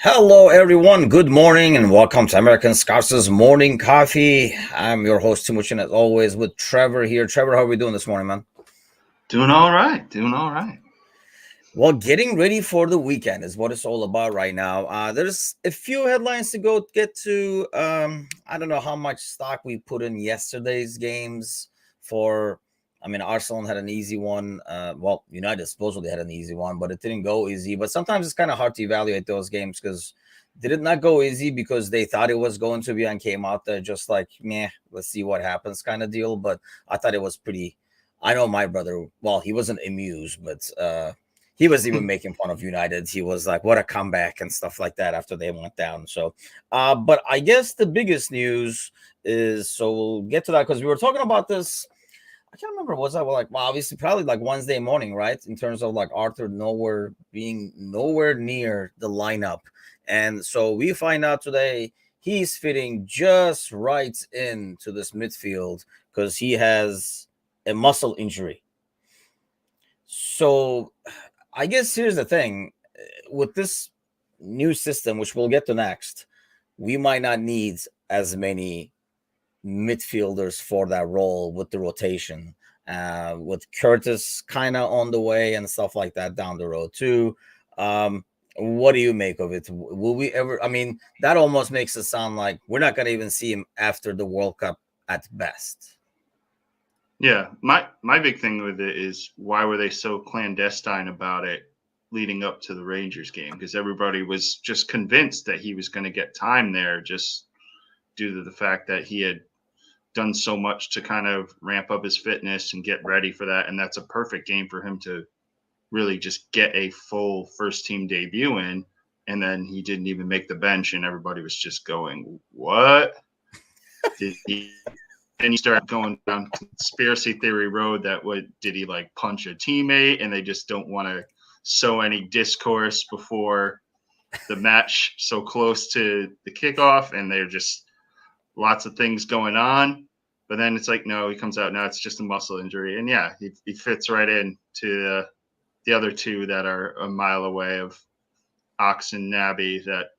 Hello, everyone. Good morning, and welcome to American Scouser's Morning Coffee. I'm your host, Timuchin, as always, with Trevor here. Trevor, how are we doing this morning, man? Doing all right. Doing all right. Well, getting ready for the weekend is what it's all about right now. There's a few headlines to get to. I don't know how much stock we put in yesterday's games for. I mean, Arsenal had an easy one. Well, United supposedly had an easy one, but it didn't go easy. But sometimes it's kind of hard to evaluate those games because did it not go easy because they thought it was going to be and came out there just like, meh, let's see what happens kind of deal. But I thought it was pretty. I know my brother, well, he wasn't amused, but he was even making fun of United. He was like, what a comeback and stuff like that after they went down. So, but I guess the biggest news is, so we'll get to that because we were talking about this. I can't remember. Was that like, well, obviously probably like Wednesday morning, right? In terms of like Arthur being nowhere near the lineup. And so we find out today he's fitting just right into this midfield because he has a muscle injury. So I guess here's the thing with this new system, which we'll get to next, we might not need as many midfielders for that role with the rotation. With Curtis kind of on the way and stuff like that down the road too. What do you make of it? Will we ever? I mean, that almost makes it sound like we're not going to even see him after the World Cup at best. Yeah, my big thing with it is why were they so clandestine about it leading up to the Rangers game? Because everybody was just convinced that he was going to get time there, just due to the fact that he had done so much to kind of ramp up his fitness and get ready for that, and that's a perfect game for him to really just get a full first team debut in. And then he didn't even make the bench, and everybody was just going, "What did he?" And you start going down conspiracy theory road that did he like punch a teammate and they just don't want to sow any discourse before the match so close to the kickoff, and they're just lots of things going on. But then it's like, no, he comes out, no, it's just a muscle injury. And yeah, he fits right in to the other two that are a mile away of Ox and Nabby that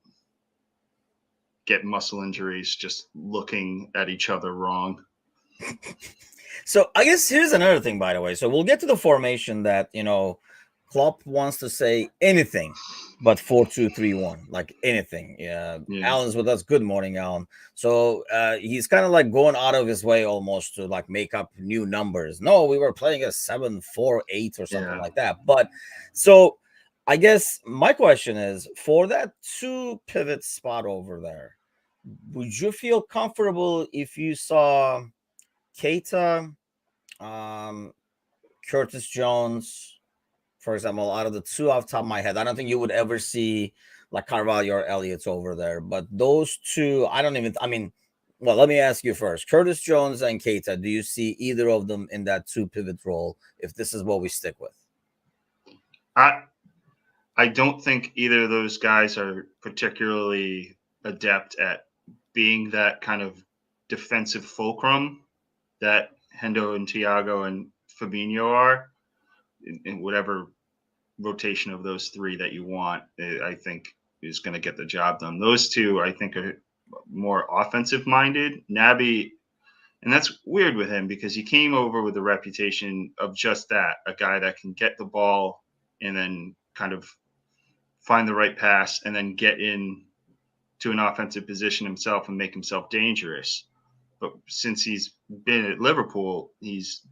get muscle injuries just looking at each other wrong. So I guess here's another thing, by the way. So we'll get to the formation that, Klopp wants to say anything but 4-2-3-1, like anything. Yeah. Alan's with us. Good morning, Alan. So he's kind of like going out of his way almost to like make up new numbers. No, we were playing a 7-4-8 or something like that. But so I guess my question is, for that two pivot spot over there, would you feel comfortable if you saw Keita, Curtis Jones, for example, out of the two off the top of my head? I don't think you would ever see like Carvalho or Elliott's over there, but those two, well, let me ask you first. Curtis Jones and Keita, do you see either of them in that two pivot role if this is what we stick with? I don't think either of those guys are particularly adept at being that kind of defensive fulcrum that Hendo and Thiago and Fabinho are in whatever rotation of those three that you want. I think is going to get the job done. Those two, I think, are more offensive minded. Naby, and that's weird with him because he came over with a reputation of just that, a guy that can get the ball and then kind of find the right pass and then get in to an offensive position himself and make himself dangerous. But since he's been at Liverpool, he's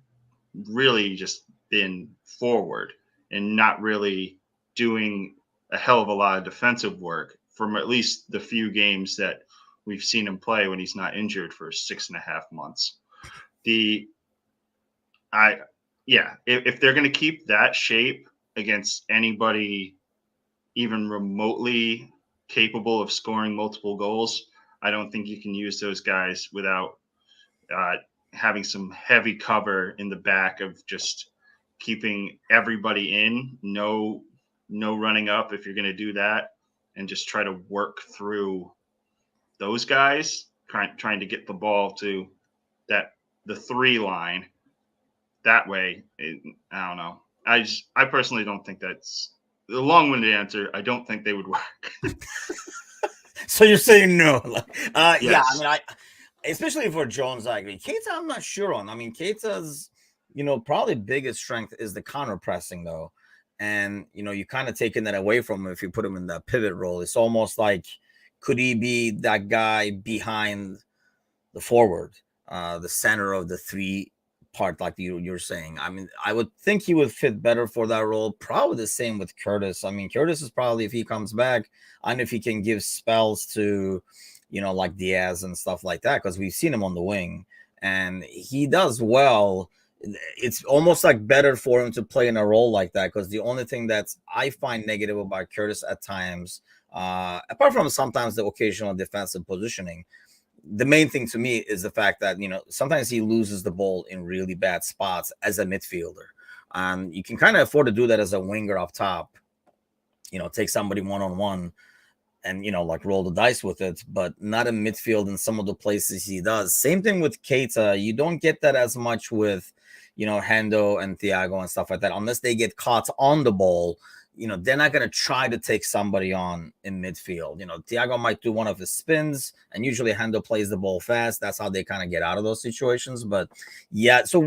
really just been forward and not really doing a hell of a lot of defensive work from at least the few games that we've seen him play when he's not injured for 6.5 months. If they're going to keep that shape against anybody even remotely capable of scoring multiple goals, I don't think you can use those guys without having some heavy cover in the back of just keeping everybody in, no running up if you're going to do that, and just try to work through those guys, trying to get the ball to the three line. That way, I don't know. I personally don't think that's the long-winded answer, I don't think they would work. So you're saying no? Yeah, I Yes. mean, especially for Jones, I agree. Keita, I'm not sure on. I mean, Keita's, probably biggest strength is the counter pressing, though. And, you kind of taking that away from him if you put him in that pivot role. It's almost like, could he be that guy behind the forward, the center of the three part, like you're saying? I mean, I would think he would fit better for that role. Probably the same with Curtis. I mean, Curtis is probably, if he comes back, and if he can give spells to, like Diaz and stuff like that, because we've seen him on the wing and he does well. It's almost like better for him to play in a role like that, because the only thing that's I find negative about Curtis at times, apart from sometimes the occasional defensive positioning, the main thing to me is the fact that, sometimes he loses the ball in really bad spots as a midfielder. You can kind of afford to do that as a winger up top, take somebody one-on-one and, like roll the dice with it, but not in midfield in some of the places he does. Same thing with Keita. You don't get that as much with, Hendo and Thiago and stuff like that, unless they get caught on the ball. They're not going to try to take somebody on in midfield. Thiago might do one of his spins, and usually Hendo plays the ball fast. That's how they kind of get out of those situations. But yeah, so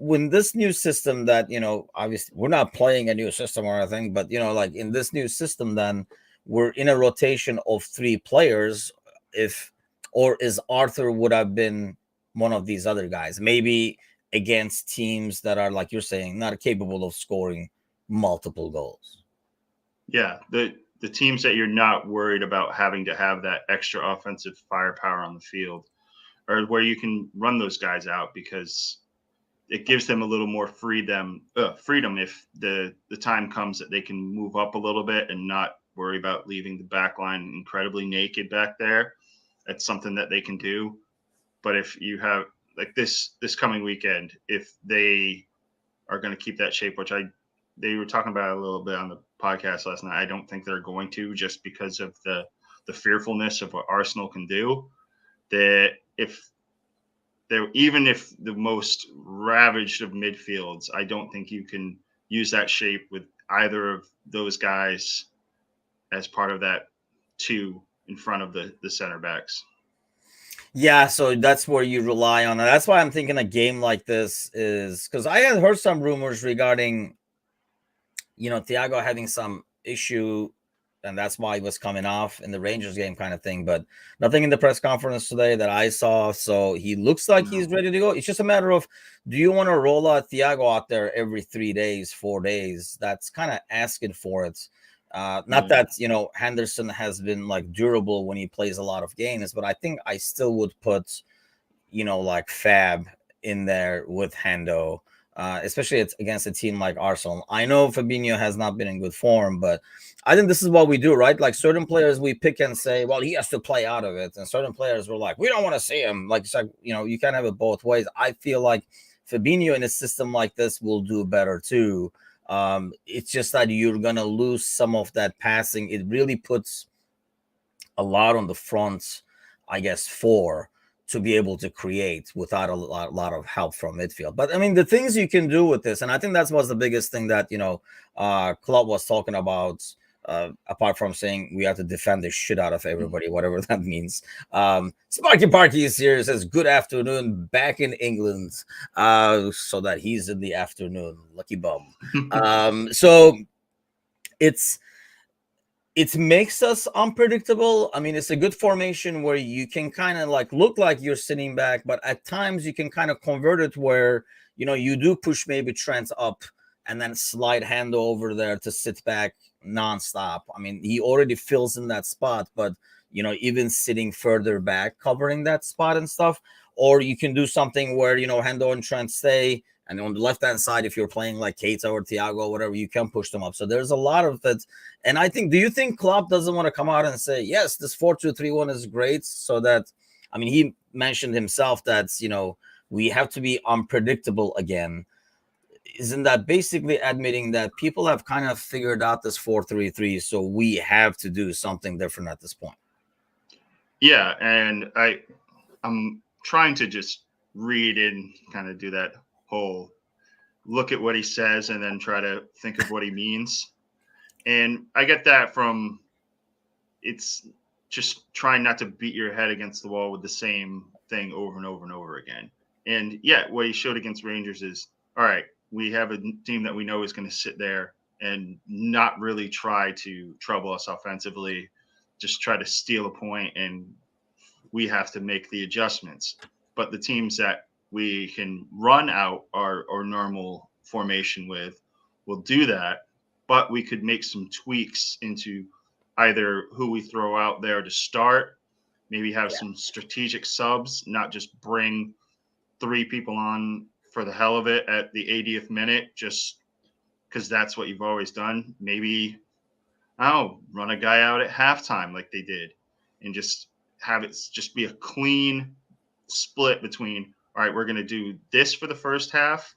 when this new system that, obviously we're not playing a new system or anything, but, like in this new system, then we're in a rotation of three players. Or is Arthur would have been one of these other guys, maybe against teams that are, like you're saying, not capable of scoring multiple goals. Yeah, the teams that you're not worried about having to have that extra offensive firepower on the field, or where you can run those guys out, because it gives them a little more freedom if the time comes that they can move up a little bit and not worry about leaving the back line incredibly naked back there. That's something that they can do. But if you have like this coming weekend, if they are going to keep that shape, which they were talking about a little bit on the podcast last night, I don't think they're going to, just because of the fearfulness of what Arsenal can do. That even if the most ravaged of midfields, I don't think you can use that shape with either of those guys as part of that two in front of the center backs. Yeah, so that's where you rely on it. That's why I'm thinking a game like this is, because I had heard some rumors regarding, Thiago having some issue, and that's why he was coming off in the Rangers game kind of thing, but nothing in the press conference today that I saw. So he looks like he's ready to go. It's just a matter of, do you want to roll out Thiago out there every 3 days, 4 days? That's kind of asking for it. Not that, Henderson has been like durable when he plays a lot of games, but I think I still would put, like Fab in there with Hendo. Especially it's against a team like Arsenal. I know Fabinho has not been in good form, but I think this is what we do, right? Like certain players we pick and say, well, he has to play out of it. And certain players were like, we don't want to see him. Like, it's like, you can't have it both ways. I feel like Fabinho in a system like this will do better too. It's just that you're going to lose some of that passing. It really puts a lot on the front, I guess, to be able to create without a lot of help from midfield. But I mean, the things you can do with this, and I think that was the biggest thing that, Klopp was talking about, apart from saying we have to defend the shit out of everybody, whatever that means. Sparky Parky is here, says, good afternoon, back in England. So that he's in the afternoon. Lucky bum. So it makes us unpredictable. I mean, it's a good formation where you can kind of like look like you're sitting back, but at times you can kind of convert it where, you do push maybe Trent up and then slide Hando over there to sit back nonstop. I mean, he already fills in that spot, but, even sitting further back, covering that spot and stuff. Or you can do something where, Hando and Trent stay, and on the left-hand side, if you're playing like Keita or Thiago or whatever, you can push them up. So there's a lot of it. And I think, do you think Klopp doesn't want to come out and say, yes, this 4-2-3-1 is great? So that, I mean, he mentioned himself that, we have to be unpredictable again. Isn't that basically admitting that people have kind of figured out this 4-3-3? So we have to do something different at this point. Yeah. And I'm trying to just read and kind of do that whole look at what he says and then try to think of what he means. And I get that from it's just trying not to beat your head against the wall with the same thing over and over and over again. And yeah, what he showed against Rangers is, all right, we have a team that we know is going to sit there and not really try to trouble us offensively, just try to steal a point, and we have to make the adjustments. But the teams that we can run out our normal formation with will do that, but we could make some tweaks into either who we throw out there to start, maybe have some strategic subs, not just bring 3 people on for the hell of it at the 80th minute, just because that's what you've always done. Maybe, run a guy out at halftime like they did and just have it just be a clean split between, all right, we're going to do this for the first half.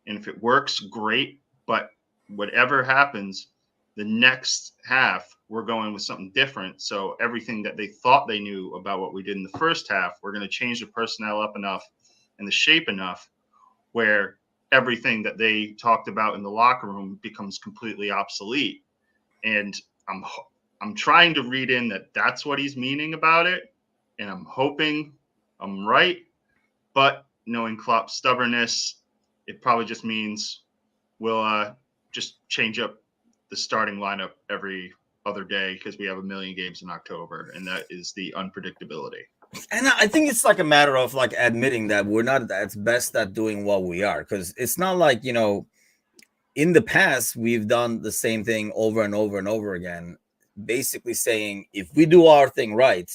And if it works, great. But whatever happens, the next half, we're going with something different. So everything that they thought they knew about what we did in the first half, we're going to change the personnel up enough and the shape enough where everything that they talked about in the locker room becomes completely obsolete. And I'm trying to read in that that's what he's meaning about it. And I'm hoping I'm right. But knowing Klopp's stubbornness, it probably just means we'll just change up the starting lineup every other day because we have a million games in October, and that is the unpredictability. And I think it's like a matter of like admitting that we're not at best at doing what we are, because it's not like, in the past we've done the same thing over and over and over again, basically saying if we do our thing right,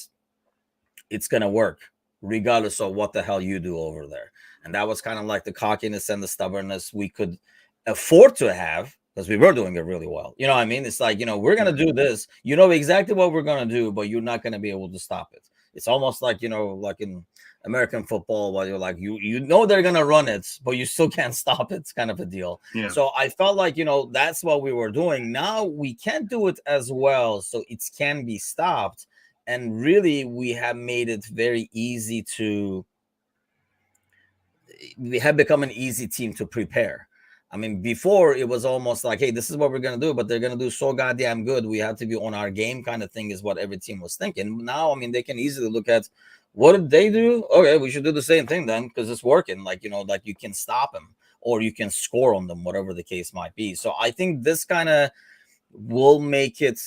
it's going to work regardless of what the hell you do over there. And that was kind of like the cockiness and the stubbornness we could afford to have, because we were doing it really well. You know what I mean? It's like, we're going to do this. You know exactly what we're going to do, but you're not going to be able to stop it. It's almost like, like in American football, where you're like, you know they're going to run it, but you still can't stop it. It's kind of a deal. Yeah. So I felt like, that's what we were doing. Now we can't do it as well. So it can be stopped. And really, we have made it very easy we have become an easy team to prepare. I mean, before it was almost like, hey, this is what we're going to do, but they're going to do so goddamn good. We have to be on our game kind of thing is what every team was thinking. Now, I mean, they can easily look at what did they do? Okay, we should do the same thing then because it's working. Like, like you can stop them or you can score on them, whatever the case might be. So I think this kind of will make it,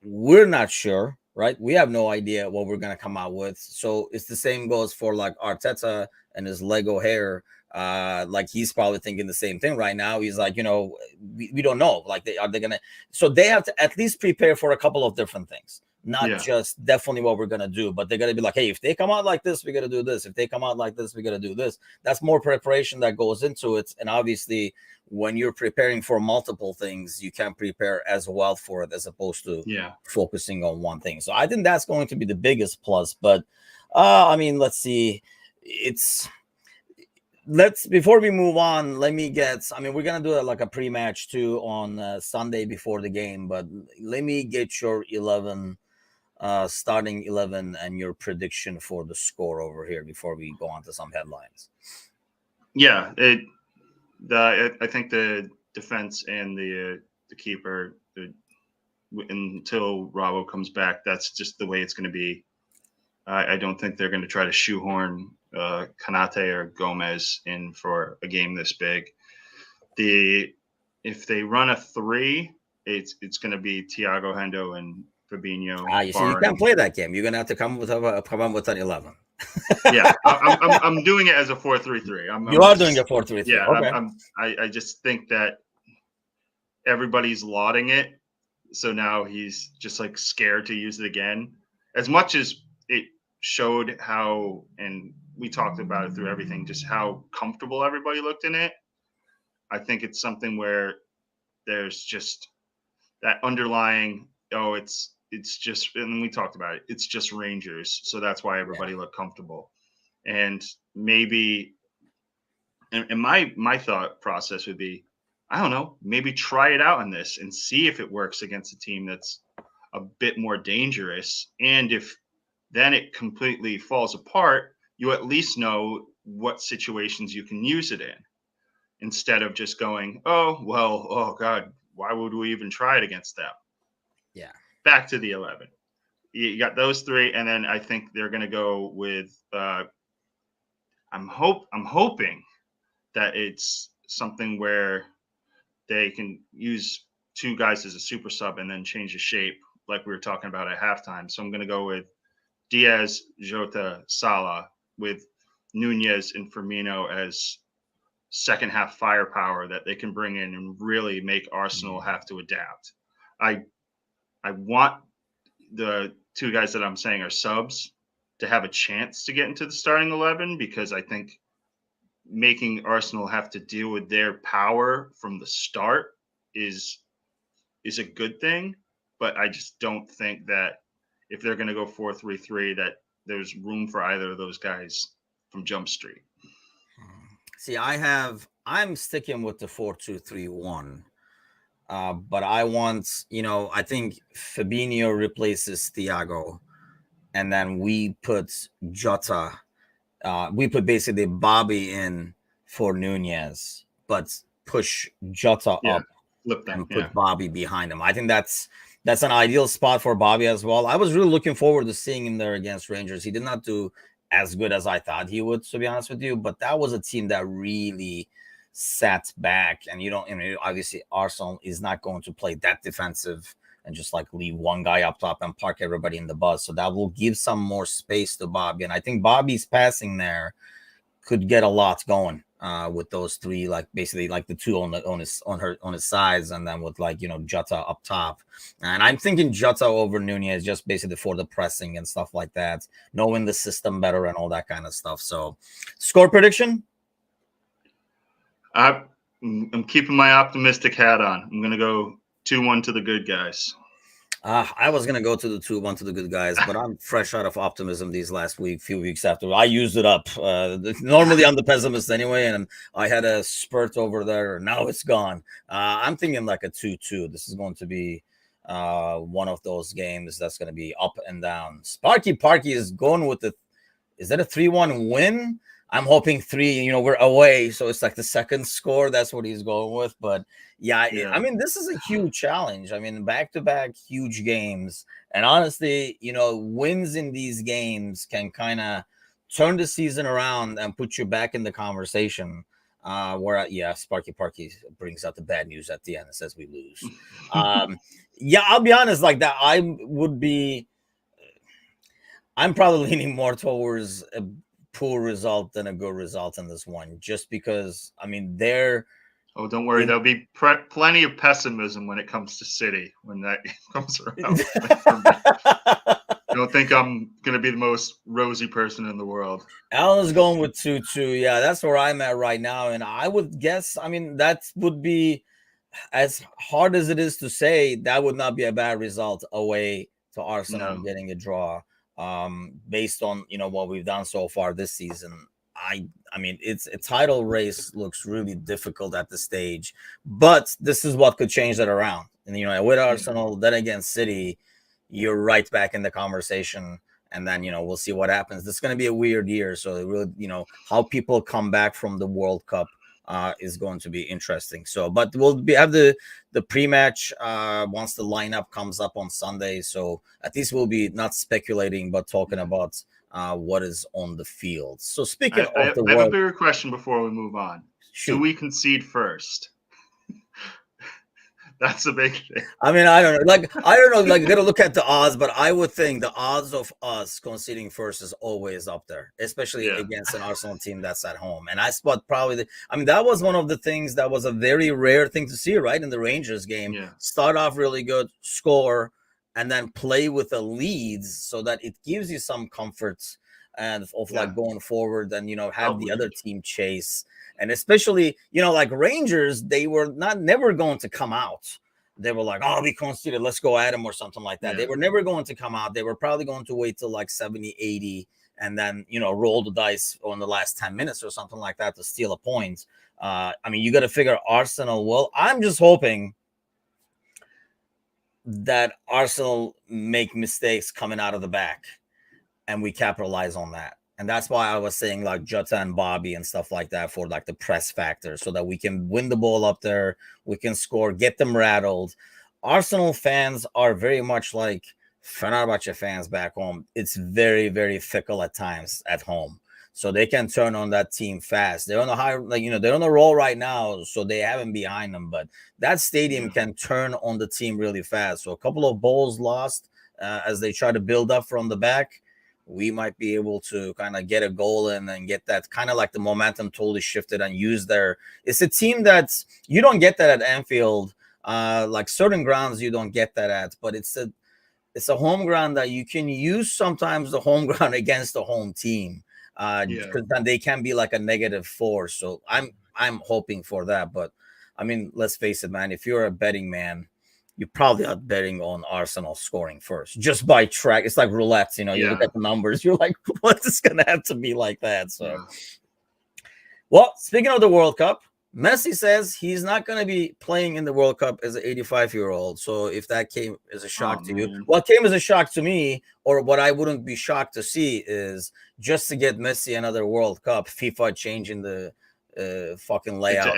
we're not sure, right? We have no idea what we're going to come out with. So it's the same goes for like Arteta and his Lego hair. Like he's probably thinking the same thing right now. He's like, we don't know. Like they gonna, so they have to at least prepare for a couple of different things, not just definitely what we're gonna do, but they're gonna be like, hey, if they come out like this, we gotta do this. If they come out like this, we gotta do this. That's more preparation that goes into it. And obviously, when you're preparing for multiple things, you can prepare as well for it as opposed to focusing on one thing. So I think that's going to be the biggest plus. But I mean, let's see. Before we move on, we're gonna do like a pre-match too on Sunday before the game, but let me get your 11 starting 11 and your prediction for the score over here before we go on to some headlines. I think the defense and the keeper, until Rabo comes back, that's just the way it's going to be. I don't think they're going to try to shoehorn Kanate or Gomez in for a game this big. If they run a 3, it's going to be Thiago Hendo and Fabinho. You see, you can't play that game. You're going to have to come up with an 11. Yeah, I'm doing it as a 4-3-3. You are doing a 4-3-3. Yeah, okay. I just think that everybody's lauding it, so now he's just like scared to use it again. As much as it showed how, and we talked about it through everything, just how comfortable everybody looked in it. I think it's something where there's just that underlying, it's just, and we talked about it, it's just Rangers. So that's why everybody looked comfortable. And maybe, and my thought process would be, I don't know, maybe try it out on this and see if it works against a team that's a bit more dangerous. And if then it completely falls apart, you at least know what situations you can use it in. instead of just going, oh, well, oh, God, why would we even try it against them? Yeah. Back to the 11. You got those three, and then I think they're going to go with. I'm hoping that it's something where they can use two guys as a super sub and then change the shape, like we were talking about at halftime. So I'm going to go with Diaz, Jota, Salah, with Nunez and Firmino as second half firepower that they can bring in and really make Arsenal have to adapt. I want the two guys that I'm saying are subs to have a chance to get into the starting 11, because I think making Arsenal have to deal with their power from the start is a good thing. But I just don't think that if they're going to go 4-3-3, that there's room for either of those guys from Jump Street. See, I'm sticking with the 4-2-3-1. But I want, I think Fabinho replaces Thiago, and then we put Jota. We put basically Bobby in for Nunez, but push Jota up flip them, and put Bobby behind him. I think that's an ideal spot for Bobby as well. I was really looking forward to seeing him there against Rangers. He did not do as good as I thought he would, to be honest with you, but that was a team that really sat back, and obviously Arsenal is not going to play that defensive and just like leave one guy up top and park everybody in the bus. So that will give some more space to Bobby. And I think Bobby's passing there could get a lot going with those three, like basically like the two on his sides, and then with Jota up top. And I'm thinking Jota over Nunez just basically for the pressing and stuff like that, knowing the system better and all that kind of stuff. So score prediction? I'm keeping my optimistic hat on. I'm going to go 2-1 to the good guys. I was going to go to the 2-1 to the good guys, but I'm fresh out of optimism these last few weeks after. I used it up. Normally, I'm the pessimist anyway, and I had a spurt over there. Now it's gone. I'm thinking like a 2-2. This is going to be one of those games that's going to be up and down. Sparky Parky is going with is that a 3-1 win? I'm hoping 3, we're away. So it's like the second score. That's what he's going with. But yeah, I mean, this is a huge challenge. I mean, back-to-back huge games. And honestly, wins in these games can kind of turn the season around and put you back in the conversation. Sparky Parky brings out the bad news at the end and says we lose. I'll be honest, like that. I'm probably leaning more towards a poor result than a good result in this one, just because don't worry, there'll be plenty of pessimism when it comes to City when that comes around. I don't think I'm going to be the most rosy person in the world. Alan's going with 2-2. Yeah, that's where I'm at right now, and I would guess, that would be, as hard as it is to say, that would not be a bad result away to Arsenal getting a draw. Based on what we've done so far this season, it's a title race looks really difficult at this stage, but this is what could change that around. And with Arsenal, then against City, you're right back in the conversation, and then we'll see what happens. This is going to be a weird year, so it really how people come back from the World Cup is going to be interesting. So, but we'll have the pre-match once the lineup comes up on Sunday. So at least we'll be not speculating, but talking about what is on the field. So speaking of the I have a bigger question before we move on. Shoot. Do we concede first? That's a big thing. I don't know. I gotta look at the odds, but I would think the odds of us conceding first is always up there, especially against an Arsenal team that's at home. And I spot probably that was one of the things that was a very rare thing to see, right? In the Rangers game. Yeah. Start off really good, score, and then play with the leads so that it gives you some comfort and of like going forward and have the other team chase. And especially, like Rangers, they were never going to come out. They were like, oh, we conceded, let's go at them or something like that. Yeah. They were never going to come out. They were probably going to wait till like 70, 80 and then, roll the dice on the last 10 minutes or something like that to steal a point. You got to figure Arsenal will. I'm just hoping that Arsenal make mistakes coming out of the back and we capitalize on that. And that's why I was saying like Jota and Bobby and stuff like that for like the press factor, so that we can win the ball up there, we can score, get them rattled. Arsenal fans are very much like Fenerbahce fans back home. It's very, very fickle at times at home. So they can turn on that team fast. They're on a high, like, they're on a roll right now, so they haven't behind them. But that stadium can turn on the team really fast. So a couple of balls lost as they try to build up from the back, we might be able to kind of get a goal in and get that kind of like the momentum totally shifted and use their. It's a team that's you don't get that at Anfield. Like certain grounds you don't get that at, but it's a home ground that you can use sometimes the home ground against the home team. Because then they can be like a negative force. So I'm hoping for that. But I mean, let's face it, man, if you're a betting man, you're probably not betting on Arsenal scoring first just by track. It's like roulette, you look at the numbers, you're like, what's this gonna have to be like that? So well, speaking of the World Cup, Messi says he's not going to be playing in the World Cup as an 85-year-old. So if that came as a shock to you, what came as a shock to me, or what I wouldn't be shocked to see, is just to get Messi another World Cup, FIFA changing the fucking layout,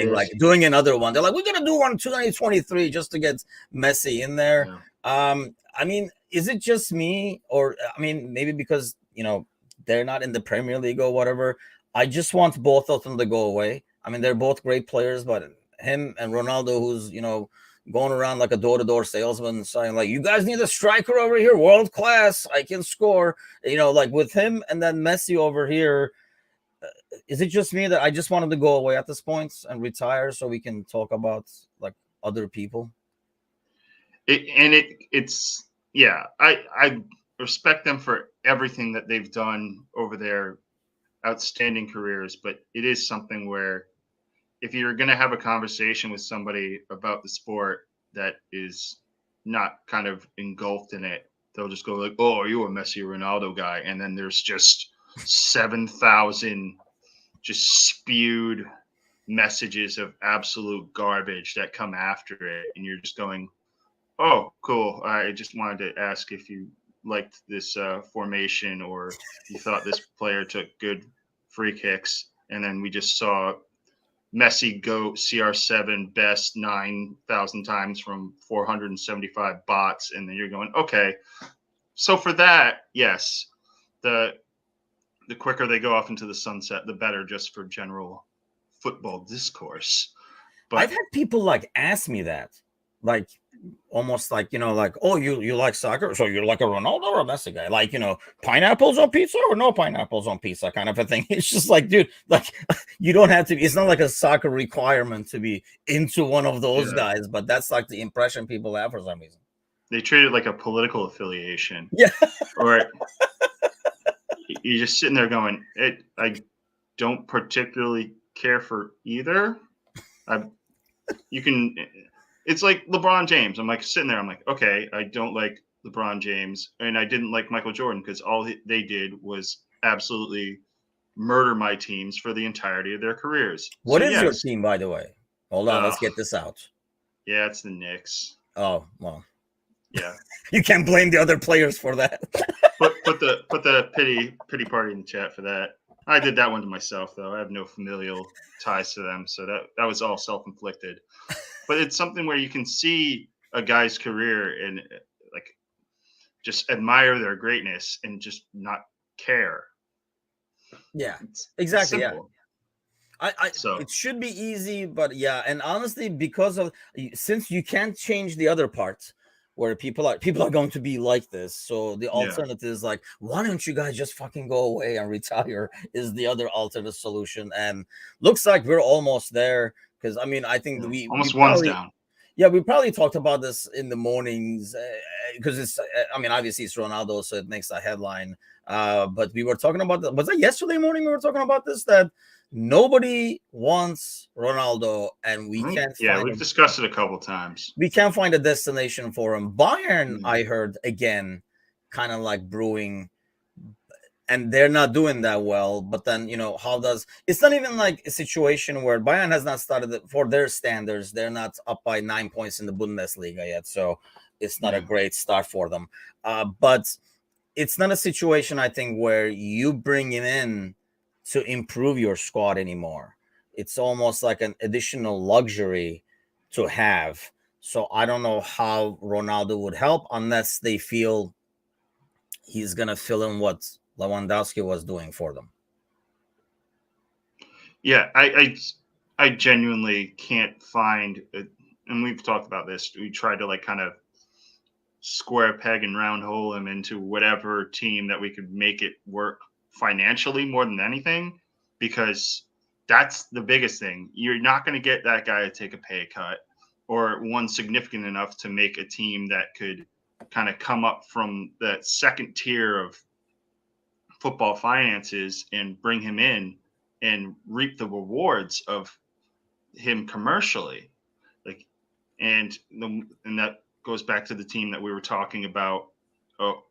like doing another one. They're like, we're gonna do one 2023 just to get Messi in there. I mean, is it just me, or I mean, maybe because they're not in the Premier League or whatever? I just want both of them to go away. I mean, they're both great players, but him and Ronaldo, who's going around like a door-to-door salesman saying like, you guys need a striker over here, world class, I can score, like with him and then Messi over here. Is it just me that I just wanted to go away at this point and retire so we can talk about like other people? It's I respect them for everything that they've done over their outstanding careers, but it is something where if you're going to have a conversation with somebody about the sport that is not kind of engulfed in it, they'll just go like, oh, are you a Messi Ronaldo guy? And then there's just 7,000 just spewed messages of absolute garbage that come after it. And you're just going, oh, cool. I just wanted to ask if you liked this formation, or you thought this player took good free kicks. And then we just saw Messi go CR7 best 9,000 times from 475 bots. And then you're going, okay. So for that, yes, the quicker they go off into the sunset, the better, just for general football discourse. But I've had people like ask me that, like almost like, like, oh, you like soccer, so you're like a Ronaldo or a Messi guy, like, pineapples on pizza or no pineapples on pizza kind of a thing. It's just like, dude, like you don't have to, it's not like a soccer requirement to be into one of those guys, but that's like the impression people have for some reason. They treat it like a political affiliation. Yeah. Or you're just sitting there going, I don't particularly care for either. It's like LeBron James. I'm like sitting there. I'm like, okay, I don't like LeBron James, and I didn't like Michael Jordan because all they did was absolutely murder my teams for the entirety of their careers. What is your team, by the way? Hold on, let's get this out. Yeah, it's the Knicks. Oh, well. Yeah. You can't blame the other players for that. put the pity party in the chat for that. I did that one to myself, though. I have no familial ties to them, so that was all self-inflicted. But it's something where you can see a guy's career and like just admire their greatness and just not care. Yeah, exactly. Yeah. So it should be easy, but yeah, and honestly, since you can't change the other parts where people are going to be like this, so the alternative is like, why don't you guys just fucking go away and retire? Is the other alternate solution, and looks like we're almost there. Because I mean, I think we almost one's down. Yeah, we probably talked about this in the mornings because it's. I mean, obviously it's Ronaldo, so it makes a headline. But we were talking about was that yesterday morning? We were talking about this, that nobody wants Ronaldo, and we can't. Yeah, we've discussed it a couple times. We can't find a destination for him. Bayern, I heard again, kind of like brewing. And they're not doing that well. But then, it's not even like a situation where Bayern has not started for their standards. They're not up by 9 points in the Bundesliga yet. So it's not a great start for them. But it's not a situation, I think, where you bring him in to improve your squad anymore. It's almost like an additional luxury to have. So I don't know how Ronaldo would help unless they feel he's gonna fill in what Lewandowski was doing for them. Yeah, I genuinely can't find, and we've talked about this. We tried to like kind of square peg and round hole him into whatever team that we could make it work financially more than anything, because that's the biggest thing. You're not going to get that guy to take a pay cut or one significant enough to make a team that could kind of come up from that second tier of football finances and bring him in and reap the rewards of him commercially. Like, and that goes back to the team that we were talking about, oh,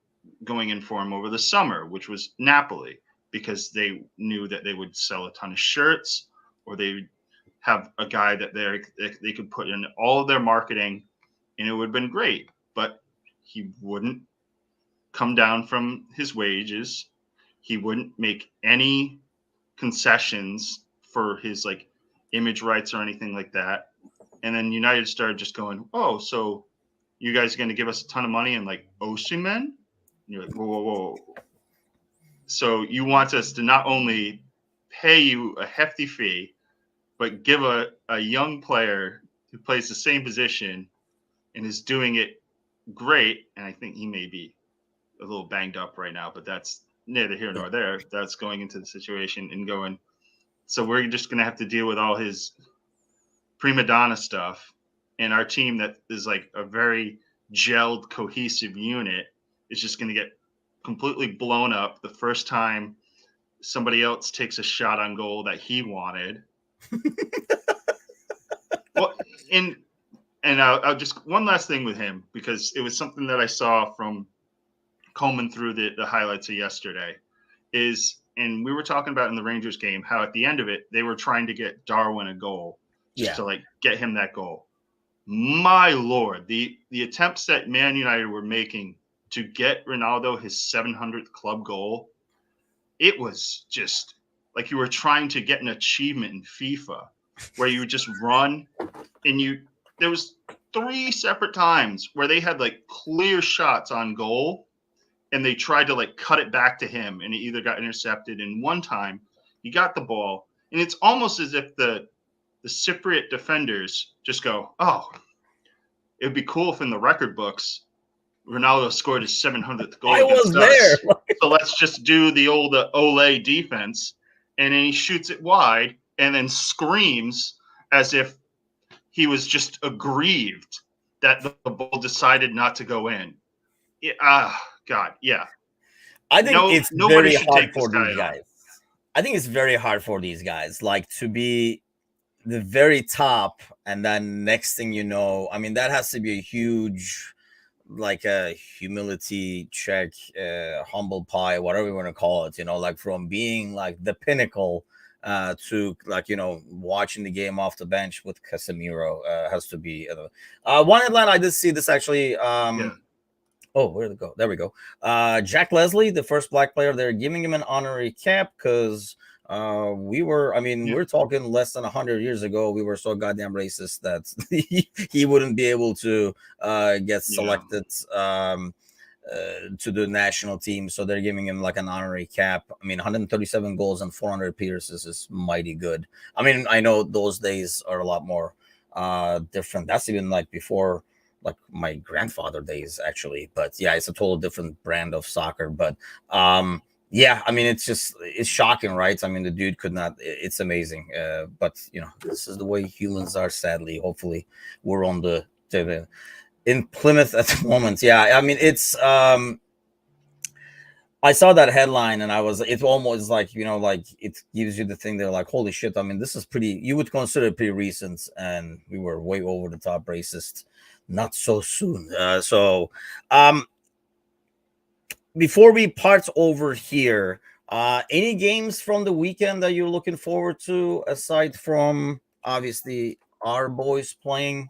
going in for him over the summer, which was Napoli, because they knew that they would sell a ton of shirts, or they would have a guy that they could put in all of their marketing, and it would have been great. But he wouldn't come down from his wages. He wouldn't make any concessions for his like image rights or anything like that. And then United started just going, oh, so you guys are going to give us a ton of money and like Osimhen? And you're like, whoa, whoa, whoa. So you want us to not only pay you a hefty fee, but give a young player who plays the same position and is doing it great. And I think he may be a little banged up right now, but that's neither here nor there. That's going into the situation and going, so we're just going to have to deal with all his prima donna stuff. And our team that is like a very gelled, cohesive unit is just going to get completely blown up the first time somebody else takes a shot on goal that he wanted. Well, and I'll just one last thing with him, because it was something that I saw from combing through the highlights of yesterday, and we were talking about in the Rangers game how at the end of it they were trying to get Darwin a goal just to like get him that goal. My Lord, the attempts that Man United were making to get Ronaldo his 700th club goal, it was just like you were trying to get an achievement in FIFA, where you would just run and there was 3 separate times where they had like clear shots on goal and they tried to like cut it back to him, and it either got intercepted. And one time he got the ball, and it's almost as if the Cypriot defenders just go, oh, it would be cool if in the record books Ronaldo scored his 700th goal against us. So let's just do the old Ole defense. And then he shoots it wide and then screams as if he was just aggrieved that the ball decided not to go in. God, yeah. I think it's very hard for these guys. I think it's very hard for these guys, like to be the very top, and then next thing you know, I mean, that has to be a huge, like a humility check, humble pie, whatever you want to call it, like from being like the pinnacle to like, watching the game off the bench with Casemiro has to be one headline I did see this actually. Oh, where'd it go? There we go. Jack Leslie, the first black player, they're giving him an honorary cap because we're talking less than 100 years ago. We were so goddamn racist that he wouldn't be able to get selected to the national team. So they're giving him like an honorary cap. I mean, 137 goals and 400 appearances is mighty good. I mean, I know those days are a lot more different. That's even like before like my grandfather days actually, but yeah, it's a total different brand of soccer. But yeah, I mean, it's shocking, right? I mean, the dude could not, it's amazing. But this is the way humans are, sadly. Hopefully we're on the in Plymouth at the moment. Yeah, I mean, it's I saw that headline and it's almost like, like it gives you the thing. They're like, holy shit. I mean, this is you would consider it pretty recent, and we were way over the top racist. Not so soon. Before we part over here, any games from the weekend that you're looking forward to, aside from obviously our boys playing?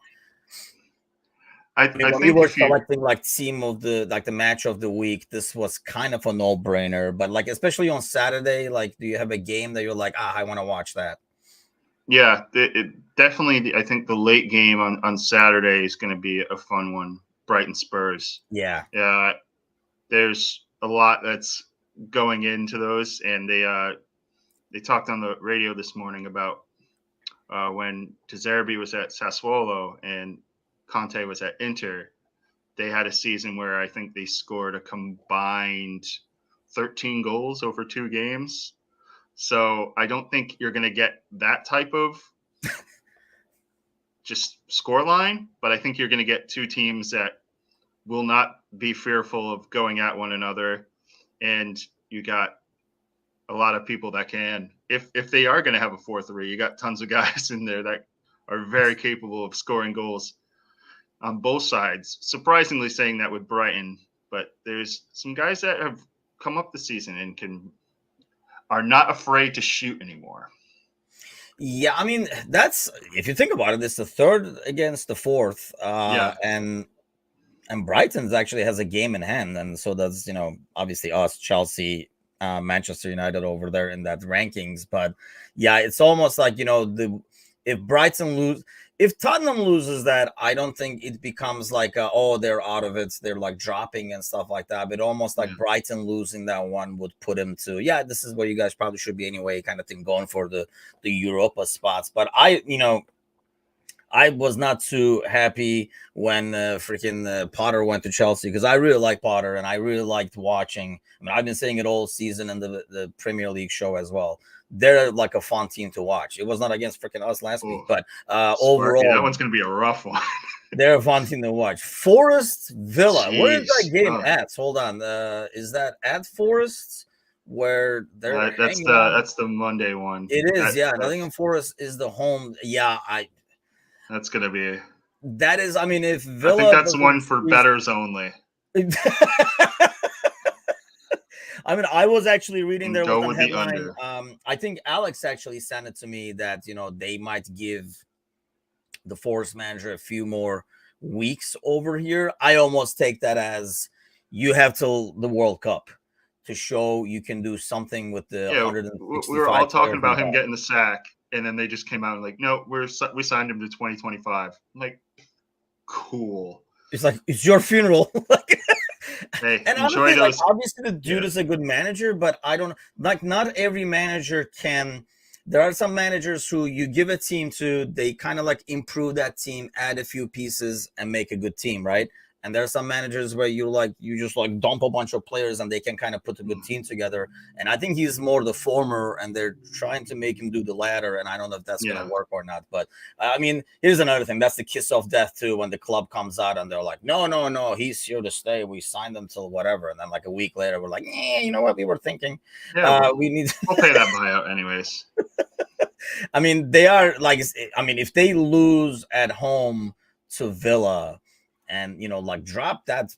I mean, when we were selecting like team of the match of the week, this was kind of a no-brainer. But like, especially on Saturday, like, do you have a game that you're like, I want to watch that? Yeah, it definitely. I think the late game on Saturday is going to be a fun one. Brighton Spurs. Yeah. There's a lot that's going into those, and they talked on the radio this morning about when De Zerbi was at Sassuolo and Conte was at Inter. They had a season where I think they scored a combined 13 goals over 2 games. So I don't think you're going to get that type of just score line, but I think you're going to get 2 teams that will not be fearful of going at one another. And you got a lot of people that can, if they are going to have a 4-3, you got tons of guys in there that are very capable of scoring goals on both sides. Surprisingly saying that with Brighton, but there's some guys that have come up this season and are not afraid to shoot anymore. Yeah, I mean, that's, if you think about it, it's the 3rd against the 4th. And Brighton's actually has a game in hand. And so that's, obviously us, Chelsea, Manchester United over there in that rankings. But yeah, it's almost like, if Tottenham loses that, I don't think it becomes like, they're out of it, they're like dropping and stuff like that. But almost like Brighton losing that one would put him to, this is where you guys probably should be anyway, kind of thing, going for the Europa spots. But I was not too happy when freaking Potter went to Chelsea, because I really like Potter and I really liked watching. I mean, I've been saying it all season in the Premier League show as well. They're like a fun team to watch. It was not against freaking us last week, but overall, that one's going to be a rough one. They're a fun team to watch. Forest Villa. Jeez. Where is that game at? Hold on. Is that at Forest? Where they're that's the Monday one. It is, Nottingham Forest is the home. That's going to be. That is, I mean, if Villa. I think that's one for bettors only. I mean, I was actually reading there with the headline. I think Alex actually sent it to me that, they might give the Forest manager a few more weeks over here. I almost take that as you have till the World Cup to show you can do something with the 165. We were all talking about him getting the sack, and then they just came out and like, no, we signed him to 2025. I'm like, cool. It's like, it's your funeral. Hey, and honestly, like, obviously the dude is a good manager, but I don't like, not every manager can. There are some managers who you give a team to, they kind of like improve that team, add a few pieces and make a good team, right? And there are some managers where you just like dump a bunch of players and they can kind of put a good team together. And I think he's more the former, and they're trying to make him do the latter. And I don't know if that's going to work or not. But I mean, here's another thing. That's the kiss of death too, when the club comes out and they're like, no, he's here to stay. We signed him till whatever. And then like a week later, we're like, you know what? We were thinking we need. We'll pay that buyout anyways. I mean, they are like, if they lose at home to Villa, and, like, drop that.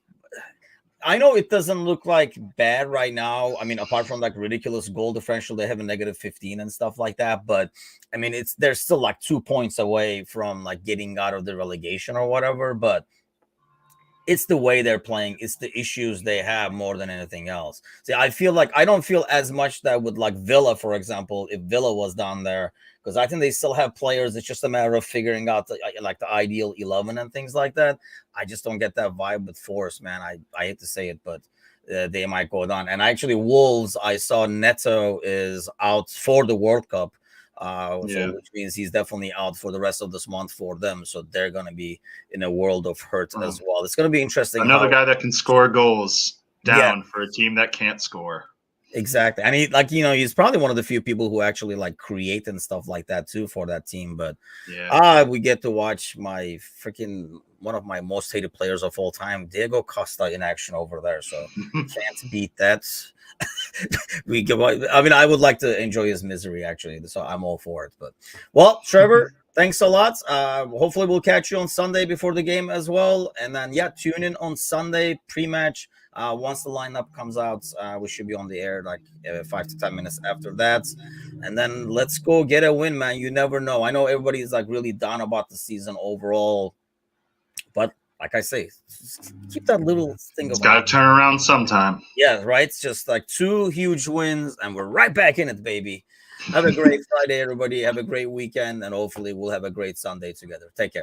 I know it doesn't look like bad right now. I mean, apart from like ridiculous goal differential, they have a -15 and stuff like that. But I mean, they're still like 2 points away from like getting out of the relegation or whatever. But it's the way they're playing. It's the issues they have more than anything else. See, I feel like I don't feel as much that with like Villa, for example, if Villa was down there, because I think they still have players. It's just a matter of figuring out the ideal 11 and things like that. I just don't get that vibe with Forest, man. I hate to say it, but they might go down. And actually, Wolves, I saw Neto is out for the World Cup, so which means he's definitely out for the rest of this month for them. So they're going to be in a world of hurt as well. It's going to be interesting. Another guy that can score goals down for a team that can't score. Exactly. And he's probably one of the few people who actually like create and stuff like that too for that team. But we get to watch one of my most hated players of all time, Diego Costa, in action over there. So can't beat that. I would like to enjoy his misery actually. So I'm all for it. But well, Trevor, thanks a lot. Hopefully we'll catch you on Sunday before the game as well. And then tune in on Sunday pre-match. Once the lineup comes out, we should be on the air like 5 to 10 minutes after that. And then let's go get a win, man. You never know. I know everybody's like really down about the season overall, but like I say, keep that little thing It's of got to turn around sometime. yeah, right. It's just like 2 huge wins, and we're right back in it, baby. Have a great Friday, everybody. Have a great weekend, and hopefully we'll have a great Sunday together. Take care.